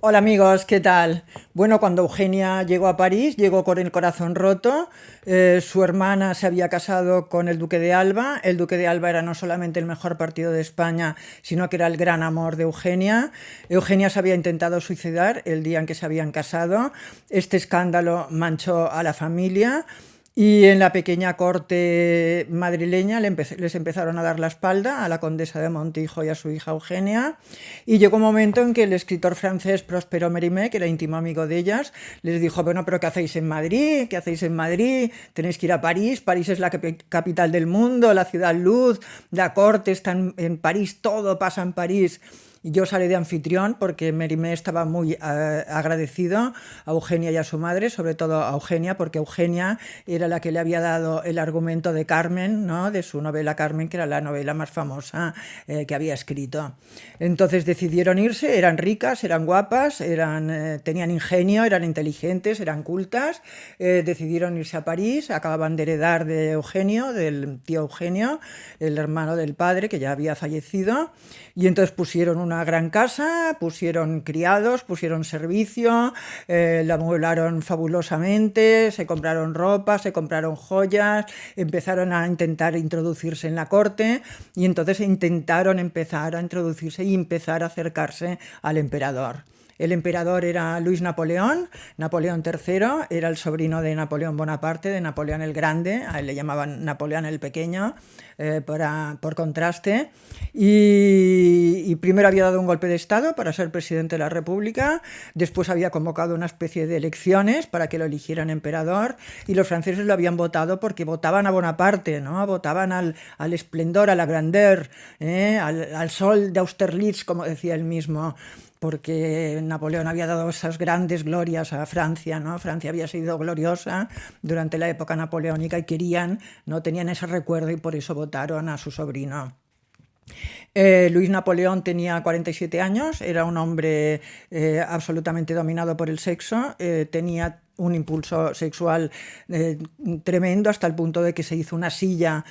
Hola amigos, ¿qué tal? Bueno, cuando Eugenia llegó a París, llegó con el corazón roto. Su hermana se había casado con el duque de Alba. El duque de Alba era no solamente el mejor partido de España, sino que era el gran amor de Eugenia. Eugenia se había intentado suicidar el día en que se habían casado. Este escándalo manchó a la familia. Y en la pequeña corte madrileña les empezaron a dar la espalda a la condesa de Montijo y a su hija Eugenia. Y llegó un momento en que el escritor francés Próspero Mérimée, que era íntimo amigo de ellas, les dijo, bueno, pero ¿qué hacéis en Madrid? ¿Qué hacéis en Madrid? Tenéis que ir a París. París es la capital del mundo, la ciudad luz, la corte está en París, todo pasa en París. Y yo salí de anfitrión porque Mérimée estaba muy agradecido a Eugenia y a su madre, sobre todo a Eugenia, porque Eugenia era la que le había dado el argumento de Carmen, ¿no? De su novela Carmen, que era la novela más famosa que había escrito. Entonces decidieron irse, eran ricas, eran guapas, tenían ingenio, eran inteligentes, eran cultas, decidieron irse a París, acababan de heredar de Eugenio, del tío Eugenio, el hermano del padre que ya había fallecido, y entonces pusieron una gran casa, pusieron criados, pusieron servicio, la amueblaron fabulosamente, se compraron ropa, se compraron joyas, empezaron a intentar introducirse en la corte y entonces intentaron empezar a introducirse y empezar a acercarse al emperador. El emperador era Luis Napoleón, Napoleón III, era el sobrino de Napoleón Bonaparte, de Napoleón el Grande, a él le llamaban Napoleón el Pequeño, por contraste, y primero había dado un golpe de Estado para ser presidente de la República, después había convocado una especie de elecciones para que lo eligieran emperador, y los franceses lo habían votado porque votaban a Bonaparte, ¿no? Votaban al esplendor, a la grandeur, al sol de Austerlitz, como decía él mismo, porque Napoleón había dado esas grandes glorias a Francia, ¿no? Francia había sido gloriosa durante la época napoleónica y querían, no tenían ese recuerdo y por eso votaron a su sobrino. Luis Napoleón tenía 47 años, era un hombre absolutamente dominado por el sexo, tenía un impulso sexual tremendo hasta el punto de que se hizo una silla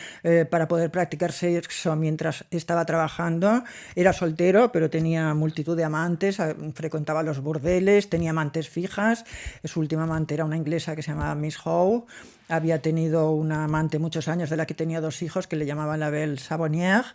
para poder practicar sexo mientras estaba trabajando. Era soltero, pero tenía multitud de amantes, frecuentaba los burdeles, tenía amantes fijas. Su última amante era una inglesa que se llamaba Miss Howe. Había tenido una amante muchos años de la que tenía dos hijos que le llamaban la Belle Savonnière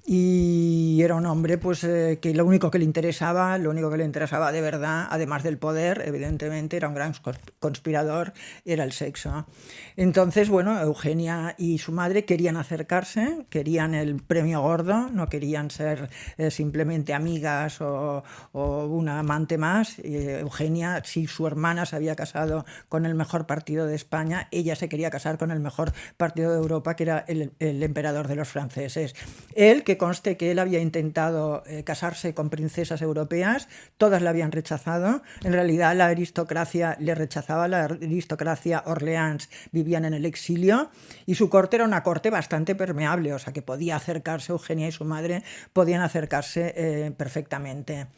y era un hombre pues que lo único que le interesaba de verdad, además del poder, evidentemente era un gran conspirador, era el sexo. Entonces, bueno, Eugenia y su madre querían acercarse, querían el premio gordo, no querían ser simplemente amigas o una amante más. Eugenia, si su hermana se había casado con el mejor partido de España, ella se quería casar con el mejor partido de Europa, que era el emperador de los franceses. Él, que conste que él había intentado casarse con princesas europeas, todas le habían rechazado. En realidad la aristocracia le rechazaba, la aristocracia Orleans vivían en el exilio y su corte era una corte bastante permeable, o sea que podía acercarse, Eugenia y su madre podían acercarse perfectamente.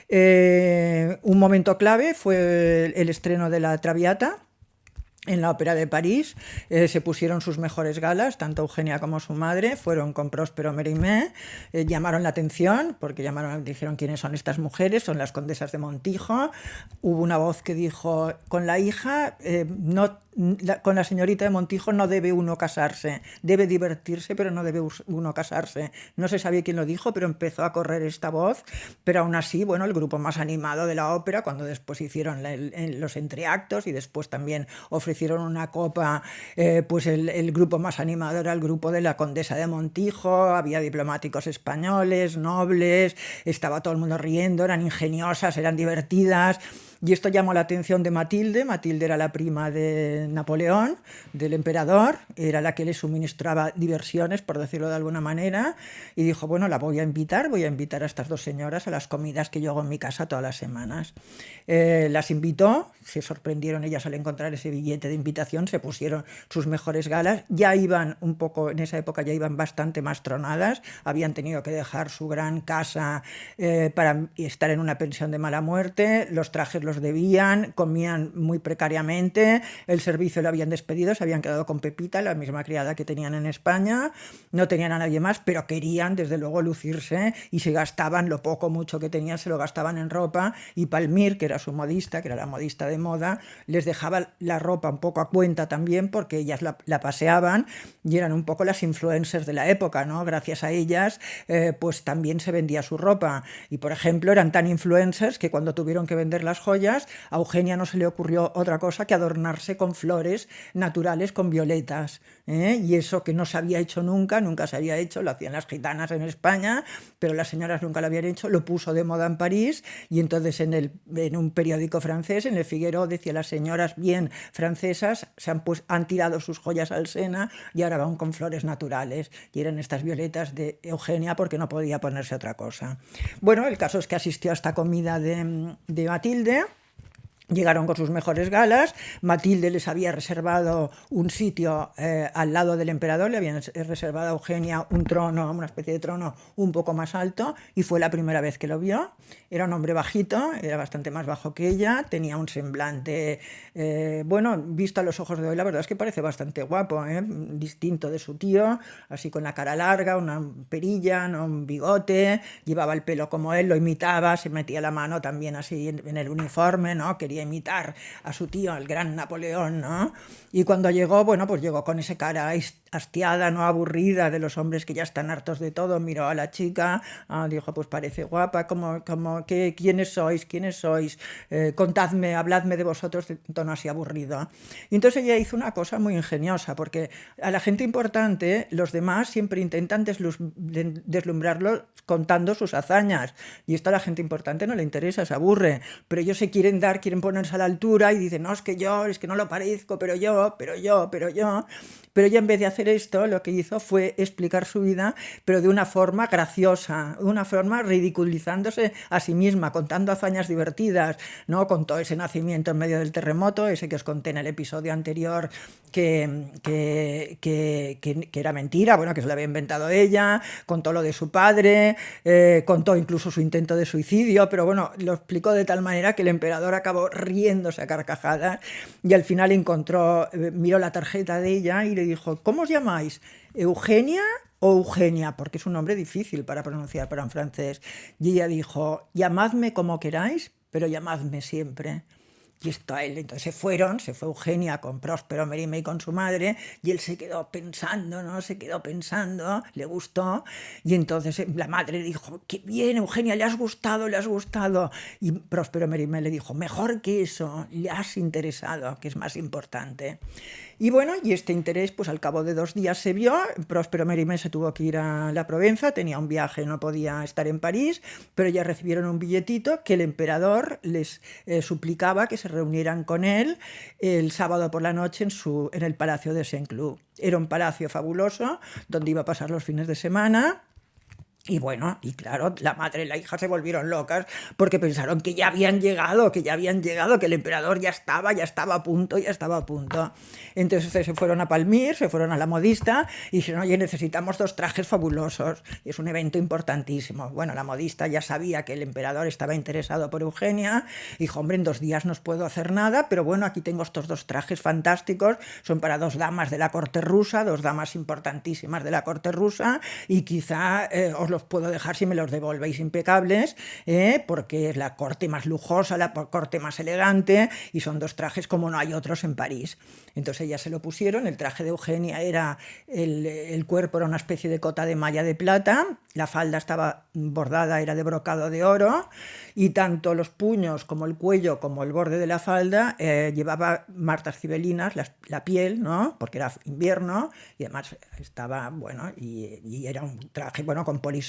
Un momento clave fue el estreno de la Traviata en la Ópera de París. Se pusieron sus mejores galas, tanto Eugenia como su madre, fueron con Próspero Mérimée, llamaron la atención, porque dijeron quiénes son estas mujeres, son las condesas de Montijo. Hubo una voz que dijo, con la hija, con la señorita de Montijo no debe uno casarse, debe divertirse, pero no debe uno casarse. No se sabía quién lo dijo, pero empezó a correr esta voz, pero aún así, bueno, el grupo más animado de la ópera, cuando después hicieron los entreactos y después también ofrecieron una copa, pues el grupo más animado era el grupo de la condesa de Montijo, había diplomáticos españoles, nobles, estaba todo el mundo riendo, eran ingeniosas, eran divertidas. Y esto llamó la atención de Matilde. Matilde era la prima de Napoleón, del emperador, era la que le suministraba diversiones, por decirlo de alguna manera, y dijo, bueno, la voy a invitar a estas dos señoras a las comidas que yo hago en mi casa todas las semanas. Las invitó, se sorprendieron ellas al encontrar ese billete de invitación, se pusieron sus mejores galas, ya iban un poco, en esa época ya iban bastante más tronadas, habían tenido que dejar su gran casa para estar en una pensión de mala muerte, los trajes los los debían, comían muy precariamente, el servicio lo habían despedido, se habían quedado con Pepita, la misma criada que tenían en España, no tenían a nadie más, pero querían desde luego lucirse y se gastaban lo poco mucho que tenían, se lo gastaban en ropa, y Palmir, que era su modista, que era la modista de moda, les dejaba la ropa un poco a cuenta también porque ellas la paseaban y eran un poco las influencers de la época, ¿no? Gracias a ellas pues también se vendía su ropa, y por ejemplo eran tan influencers que cuando tuvieron que vender las joyas a Eugenia no se le ocurrió otra cosa que adornarse con flores naturales, con violetas, y eso que no se había hecho nunca, nunca se había hecho, lo hacían las gitanas en España, pero las señoras nunca lo habían hecho, lo puso de moda en París, y entonces en un periódico francés, en Le Figaro, decía: las señoras bien francesas han tirado sus joyas al Sena y ahora van con flores naturales, y eran estas violetas de Eugenia porque no podía ponerse otra cosa. Bueno, el caso es que asistió a esta comida de Matilde. Llegaron con sus mejores galas, Matilde les había reservado un sitio al lado del emperador, le habían reservado a Eugenia un trono, una especie de trono un poco más alto, y fue la primera vez que lo vio. Era un hombre bajito, era bastante más bajo que ella, tenía un semblante, bueno, visto a los ojos de hoy, la verdad es que parece bastante guapo, distinto de su tío, así con la cara larga, una perilla, ¿no? Un bigote, llevaba el pelo como él, lo imitaba, se metía la mano también así en el uniforme, ¿no? Quería imitar a su tío, al gran Napoleón, ¿no? Y cuando llegó, bueno, pues llegó con esa cara hastiada, no aburrida, de los hombres que ya están hartos de todo. Miró a la chica, dijo: pues parece guapa, ¿quiénes sois? ¿Quiénes sois? Contadme, habladme de vosotros, de tono así aburrido. Y entonces ella hizo una cosa muy ingeniosa, porque a la gente importante, los demás siempre intentan deslumbrarlo contando sus hazañas, y esto a la gente importante no le interesa, se aburre, pero ellos se quieren ponerse a la altura y dicen: no, es que no lo parezco, pero ella, en vez de hacer esto, lo que hizo fue explicar su vida, pero de una forma graciosa, de una forma ridiculizándose a sí misma, contando hazañas divertidas, ¿no? Contó ese nacimiento en medio del terremoto, ese que os conté en el episodio anterior, que era mentira, bueno, que se lo había inventado ella, contó lo de su padre, contó incluso su intento de suicidio, pero bueno, lo explicó de tal manera que el emperador acabó riéndose a carcajadas, y al final miró la tarjeta de ella y le dijo: ¿cómo os llamáis? ¿Eugenia o Eugenia? Porque es un nombre difícil para pronunciar para un francés. Y ella dijo: llamadme como queráis, pero llamadme siempre. Y esto a él, entonces fue Eugenia con Próspero Mérimée y con su madre, y él se quedó pensando, ¿no? Le gustó, y entonces la madre dijo: qué bien, Eugenia, le has gustado. Y Próspero Mérimée le dijo: mejor que eso, le has interesado, que es más importante. Y bueno, y este interés, pues al cabo de 2 días se vio. Próspero Mérimée se tuvo que ir a la Provenza, tenía un viaje, no podía estar en París, pero ya recibieron un billetito que el emperador les suplicaba que se reunieran con él el sábado por la noche en el Palacio de Saint-Cloud. Era un palacio fabuloso donde iba a pasar los fines de semana. Y bueno, y claro, la madre y la hija se volvieron locas porque pensaron que ya habían llegado, que el emperador ya estaba a punto. Entonces se fueron a Palmir, se fueron a la modista y dijeron: oye, necesitamos 2 trajes fabulosos. Y es un evento importantísimo. Bueno, la modista ya sabía que el emperador estaba interesado por Eugenia. Dijo: hombre, en 2 días no os puedo hacer nada, pero bueno, aquí tengo estos 2 trajes fantásticos. Son para 2 damas de la corte rusa, 2 damas importantísimas de la corte rusa, y quizá os los puedo dejar si me los devolvéis impecables, porque es la corte más lujosa, la corte más elegante, y son 2 trajes como no hay otros en París. Entonces ya se lo pusieron. El traje de Eugenia era, el cuerpo era una especie de cota de malla de plata, la falda estaba bordada, era de brocado de oro, y tanto los puños como el cuello como el borde de la falda llevaba martas cibelinas, la piel, ¿no? Porque era invierno, y además estaba, bueno, y era un traje, bueno, con polisón.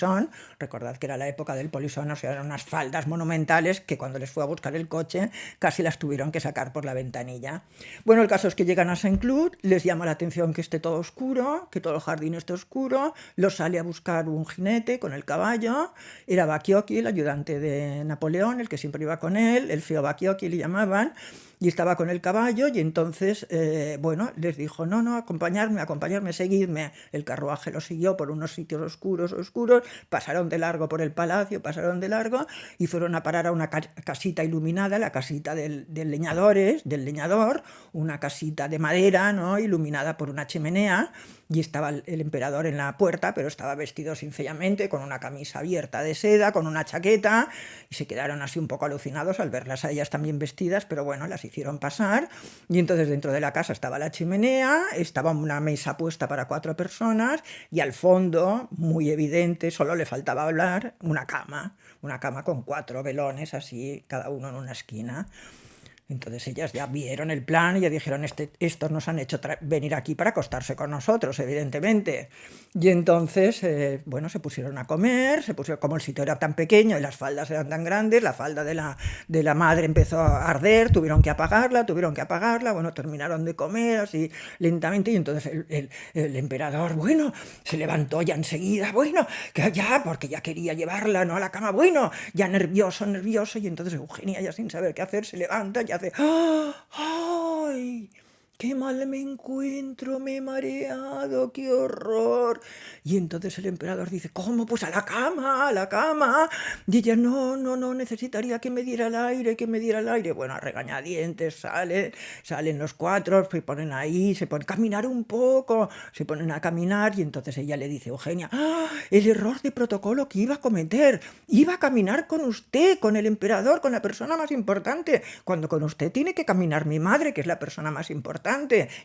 Recordad que era la época del polisón, o sea, eran unas faldas monumentales que cuando les fue a buscar el coche casi las tuvieron que sacar por la ventanilla. Bueno, el caso es que llegan a Saint-Cloud, les llama la atención que esté todo oscuro, que todo el jardín esté oscuro, los sale a buscar un jinete con el caballo. Era Bacchiocchi, el ayudante de Napoleón, el que siempre iba con él, el feo Bacchiocchi le llamaban, y estaba con el caballo, y entonces, bueno, les dijo: no, acompañarme, seguidme. El carruaje lo siguió por unos sitios oscuros, pasaron de largo por el palacio, pasaron de largo y fueron a parar a una casita iluminada, la casita del leñador, una casita de madera, ¿no?, iluminada por una chimenea, y estaba el emperador en la puerta, pero estaba vestido sencillamente con una camisa abierta de seda, con una chaqueta, y se quedaron así un poco alucinados al verlas a ellas también vestidas, pero bueno, las hicieron pasar, y entonces dentro de la casa estaba la chimenea, estaba una mesa puesta para 4 personas, y al fondo, muy evidente, solo le faltaba hablar, una cama con 4 velones así, cada uno en una esquina. Entonces ellas ya vieron el plan y ya dijeron, estos nos han hecho venir aquí para acostarse con nosotros, evidentemente. Y entonces, bueno, se pusieron a comer, como el sitio era tan pequeño y las faldas eran tan grandes, la falda de la madre empezó a arder, tuvieron que apagarla, bueno, terminaron de comer así lentamente, y entonces el emperador, bueno, se levantó ya enseguida, bueno, que ya, porque ya quería llevarla, ¿no?, a la cama, bueno, ya nervioso, y entonces Eugenia, ya sin saber qué hacer, se levanta, ya hace, ¡ay! ¡Qué mal me encuentro! Me he mareado, qué horror. Y entonces el emperador dice, ¿cómo? Pues a la cama, a la cama. Y ella, no, necesitaría que me diera el aire, Bueno, a regañadientes salen los 4, se ponen ahí, se ponen a caminar un poco, se ponen a caminar, y entonces ella le dice, Eugenia, el error de protocolo que iba a cometer, iba a caminar con usted, con el emperador, con la persona más importante, cuando con usted tiene que caminar mi madre, que es la persona más importante.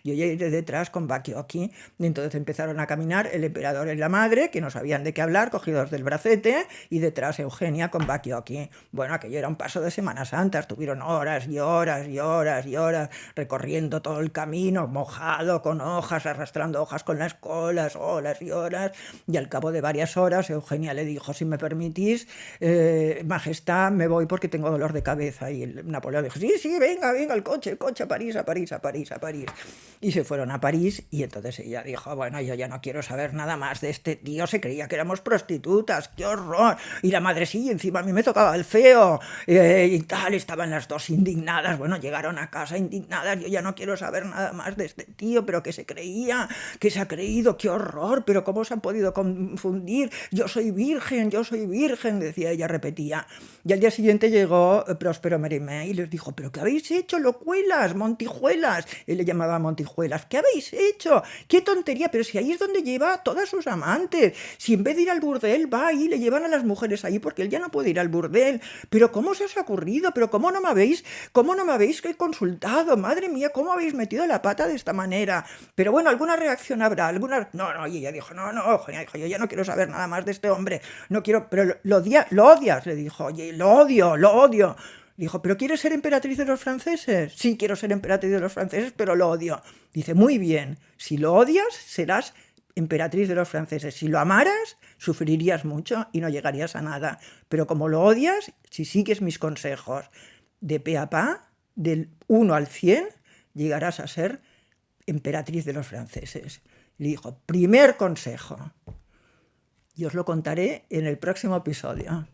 Yo ya iré detrás con Bakioki. Y entonces empezaron a caminar el emperador y la madre, que no sabían de qué hablar, cogidos del bracete, y detrás Eugenia con Bakioki. Bueno, aquello era un paso de Semana Santa, estuvieron horas y horas recorriendo todo el camino, mojado, con hojas, arrastrando hojas con las colas, horas y horas, y al cabo de varias horas Eugenia le dijo, si me permitís, majestad, me voy porque tengo dolor de cabeza. Y Napoleón dijo, sí, venga, el coche, a París. Y se fueron a París, y entonces ella dijo, bueno, yo ya no quiero saber nada más de este tío, se creía que éramos prostitutas, qué horror. Y la madre, sí, encima a mí me tocaba el feo, y tal, estaban las dos indignadas, bueno, llegaron a casa indignadas, yo ya no quiero saber nada más de este tío, pero que se creía, que se ha creído, qué horror, pero cómo se han podido confundir, yo soy virgen, decía ella, repetía. Y al día siguiente llegó Próspero Mérimée y les dijo, pero ¿qué habéis hecho, locuelas, montijuelas? Él le llamaba Montijuelas. ¿Qué habéis hecho? ¡Qué tontería! Pero si ahí es donde lleva a todas sus amantes. Si en vez de ir al burdel va ahí, le llevan a las mujeres ahí, porque él ya no puede ir al burdel. ¿Pero cómo se os ha ocurrido? ¿Pero cómo no me habéis consultado? Madre mía, ¿cómo habéis metido la pata de esta manera? Pero bueno, ¿alguna reacción habrá? No, y ella dijo, no, Eugenia dijo, yo ya no quiero saber nada más de este hombre. No quiero, pero lo odias, le dijo. Oye, lo odio. Dijo, ¿pero quieres ser emperatriz de los franceses? Sí, quiero ser emperatriz de los franceses, pero lo odio. Dice, muy bien, si lo odias, serás emperatriz de los franceses. Si lo amaras, sufrirías mucho y no llegarías a nada. Pero como lo odias, si sigues mis consejos de pe a pa, del 1 al 100, llegarás a ser emperatriz de los franceses. Le dijo, primer consejo. Y os lo contaré en el próximo episodio.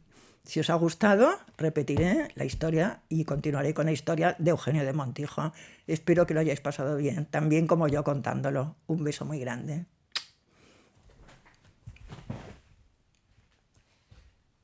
Si os ha gustado, repetiré la historia y continuaré con la historia de Eugenio de Montijo. Espero que lo hayáis pasado bien, tan bien como yo contándolo. Un beso muy grande.